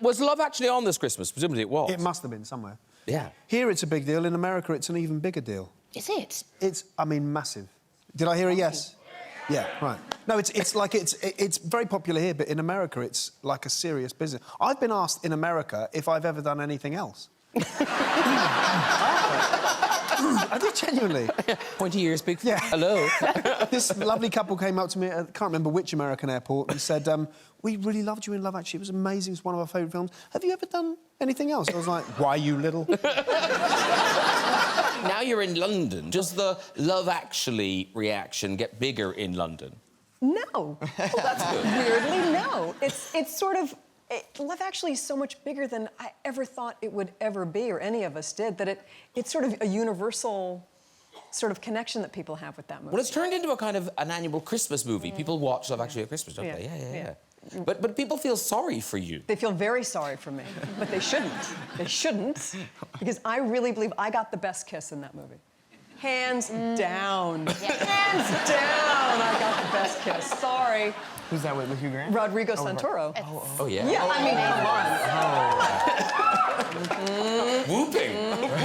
Was Love Actually on this Christmas? Presumably it was. It must have been somewhere. Yeah. Here it's a big deal. In America, it's an even bigger deal. Is it? It's, I mean, massive. Did I hear a yes? Yeah, right. No, it's very popular here, but in America, it's like a serious business. I've been asked in America if I've ever done anything else. I did genuinely. Pointy ears, big... Yeah. Hello. This lovely couple came up to me at, I can't remember which American airport, and said, we really loved you in Love Actually. It was amazing. It's one of our favourite films. Have you ever done anything else? I was like, why, you little? Now you're in London. Does the Love Actually reaction get bigger in London? No. Oh, that's good. Weirdly, no. It's sort of... Love Actually is so much bigger than I ever thought it would ever be, or any of us did, that it's sort of a universal sort of connection that people have with that movie. Well, it's turned into a kind of an annual Christmas movie. People watch Love Actually at Christmas, don't they? Yeah. But people feel sorry for you. They feel very sorry for me, but they shouldn't. They shouldn't, because I really believe I got the best kiss in that movie. Hands down. Hands down, I got the best kiss. Sorry. Who's that with Hugh Grant? Rodrigo Santoro. Oh, yeah? Yeah, I mean, come on. Whooping.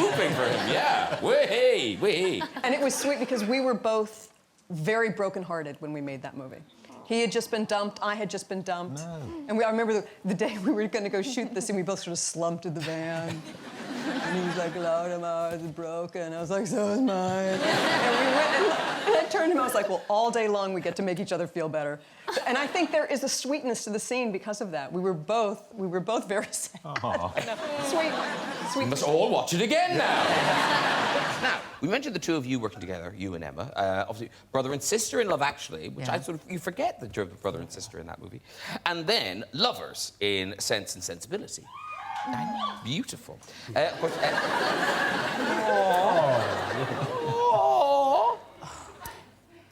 Whooping for him, yeah. Way, way. And it was sweet because we were both very brokenhearted when we made that movie. He had just been dumped, I had just been dumped. No. And I remember the day we were going to go shoot this, and we both sort of slumped in the van. And he was like, "Loud, my heart is broken." I was like, "So is mine." And we went, and I turned to him, I was like, well, all day long we get to make each other feel better. And I think there is a sweetness to the scene because of that. We were both very sad. Sweet. We must all watch it again now. Now, we mentioned the two of you working together, you and Emma. Obviously, brother and sister in Love Actually, which you forget that you're the brother and sister in that movie. And then lovers in Sense and Sensibility. Beautiful. Of course,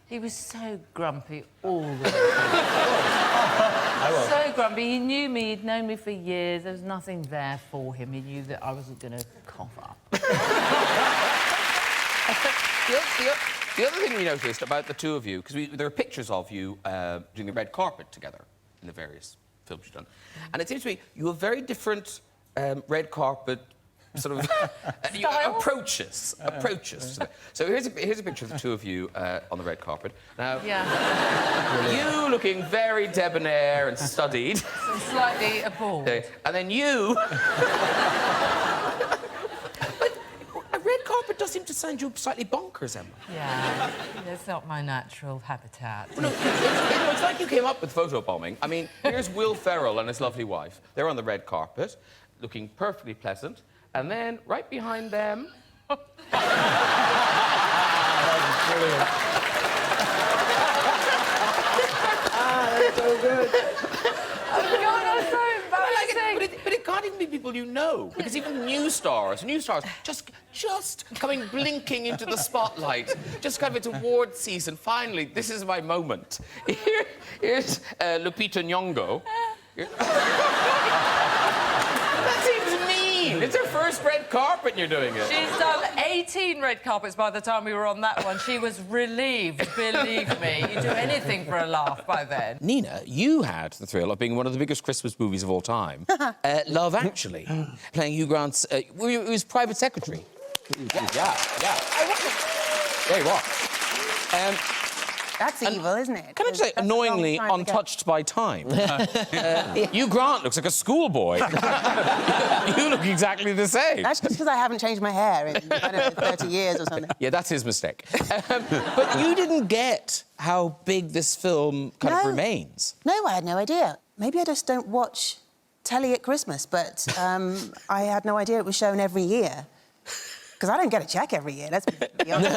He was so grumpy all the time. So grumpy. He knew me, he'd known me for years. There was nothing there for him. He knew that I wasn't going to cough up. The other thing we noticed about the two of you, because there are pictures of you doing the red carpet together in the various films you've done, and it seems to me you have very different red carpet sort of approaches. So here's a picture of the two of you on the red carpet. Now, you looking very debonair and studied. Slightly appalled. And then you... But a red carpet does seem to sound you slightly bonkers, Emma. Yeah, it's not my natural habitat. Well, no, it's like you came up with photobombing. I mean, here's Will Ferrell and his lovely wife. They're on the red carpet, looking perfectly pleasant. And then, right behind them... That was brilliant. That's so good. Oh, God, that's so embarrassing. But it can't even be people you know, because even new stars just coming blinking into the spotlight, just kind of it's award season. Finally, this is my moment. Here's Lupita Nyong'o. That seems mean. It's her first red carpet and you're doing it. She's done 18 red carpets by the time we were on that one. She was relieved, believe me. You'd do anything for a laugh by then. Nina, you had the thrill of being one of the biggest Christmas movies of all time. Love Actually, playing Hugh Grant's... he was private secretary. Yeah. There he was. That's evil, isn't it? Can I just say, annoyingly untouched by time? Hugh Grant looks like a schoolboy. You look exactly the same. That's just because I haven't changed my hair in, I don't know, 30 years or something. Yeah, that's his mistake. But you didn't get how big this film kind of remains. No, I had no idea. Maybe I just don't watch telly at Christmas, but I had no idea it was shown every year. Because I don't get a check every year, let's be honest.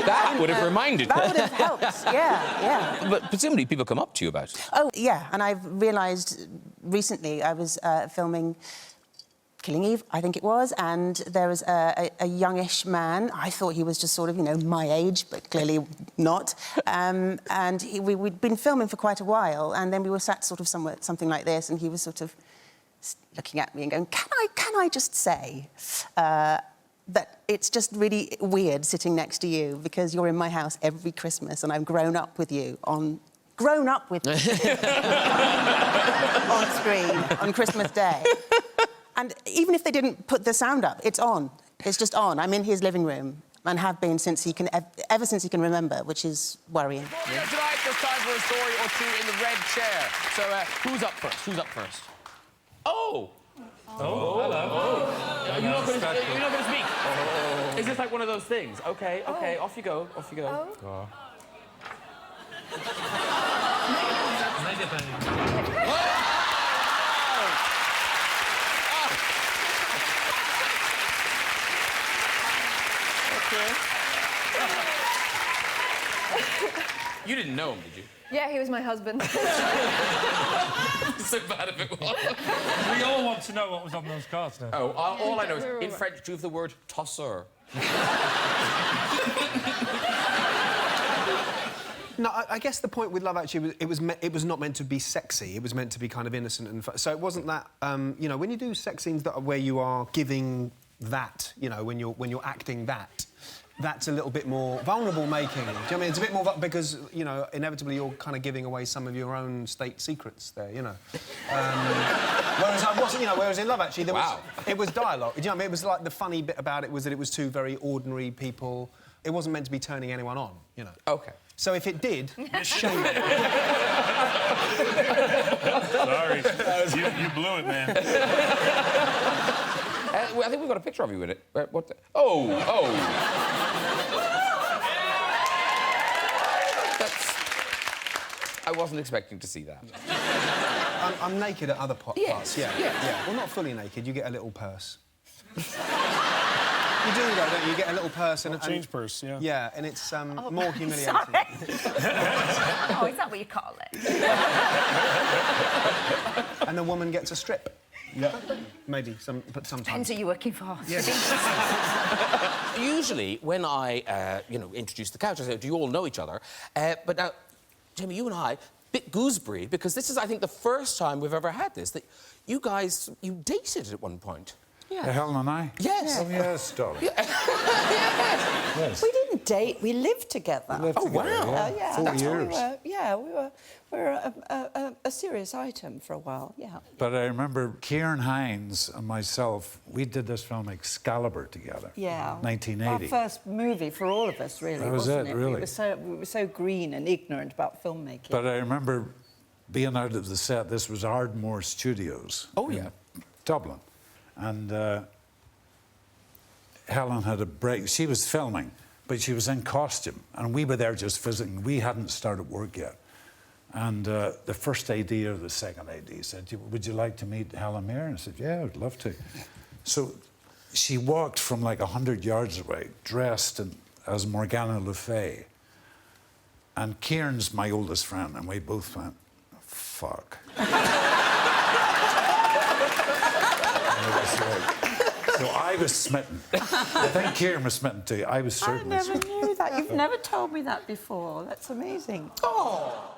That would have reminded you. That would have helped, yeah. But presumably people come up to you about it. Oh, yeah, and I've realised recently I was filming Killing Eve, I think it was, and there was a youngish man. I thought he was just sort of, my age, but clearly not. And we'd been filming for quite a while, and then we were sat sort of somewhere, something like this, and he was sort of looking at me and going, can I just say that it's just really weird sitting next to you because you're in my house every Christmas and I've grown up with you on grown up with on screen on Christmas Day. And even if they didn't put the sound up, it's on. It's just on. I'm in his living room and have been since he can, ever since he can remember, which is worrying. Yeah, tonight, there's time for a story or two in the red chair. So, who's up first? Who's up first? Oh! Oh, hello. You're not going to speak? Oh. Is this like one of those things? OK, OK, off you go, off you go. Oh. You didn't know him, did you? Yeah, he was my husband. So bad if it was. We all want to know what was on those cards now. Oh, all I know is, in French, do you have the word tosseur? No, I guess the point with Love Actually was it was not meant to be sexy. It was meant to be kind of innocent and so it wasn't that. You know, when you do sex scenes that are where you are giving that, you know, when you're acting that. That's a little bit more vulnerable making. Do you know what I mean? It's a bit more because, you know, inevitably you're kind of giving away some of your own state secrets there, you know. Whereas I wasn't, you know, whereas in Love Actually, it was dialogue. Do you know what I mean? It was like the funny bit about it was that it was two very ordinary people. It wasn't meant to be turning anyone on, you know. OK. So if it did, shame it. Sorry. You blew it, man. Well, I think we've got a picture of you in it. What the... Oh! That's... I wasn't expecting to see that. I'm naked at other parts, yeah. Well, not fully naked. You get a little purse. You do, though, don't you? You get a little purse and... change purse, yeah. Yeah, and it's more humiliating. Sorry. Oh, is that what you call it? And the woman gets a strip. Yeah. Maybe, but sometimes. Depends who you're working for. Yes. Usually, when I, you know, introduce the characters, I say, do you all know each other? But now, Jamie, you and I, bit gooseberry, because this is, I think, the first time we've ever had this, that you guys, you dated at one point. Yeah. Helen and I? Yes. Oh, yes, darling. Yes. We didn't date, we lived together. We lived together, wow. Yeah. 4 years. We were a serious item for a while, yeah. But I remember Kieran Hines and myself, we did this film Excalibur together. Yeah. 1980. Our first movie for all of us, really, That was wasn't it, really. We were so green and ignorant about filmmaking. But I remember being out of the set, this was Ardmore Studios. Oh, yeah. Dublin. And Helen had a break. She was filming, but she was in costume. And we were there just visiting. We hadn't started work yet. And the first AD or the second AD said, would you like to meet Helen Mirren? I said, yeah, I'd love to. So she walked from like 100 yards away, dressed as Morgana Le Fay. And Kieran's my oldest friend, and we both went, fuck. So I was smitten. I think Kieran was smitten too. I was certainly smitten. I never knew that. You've never told me that before. That's amazing. Oh!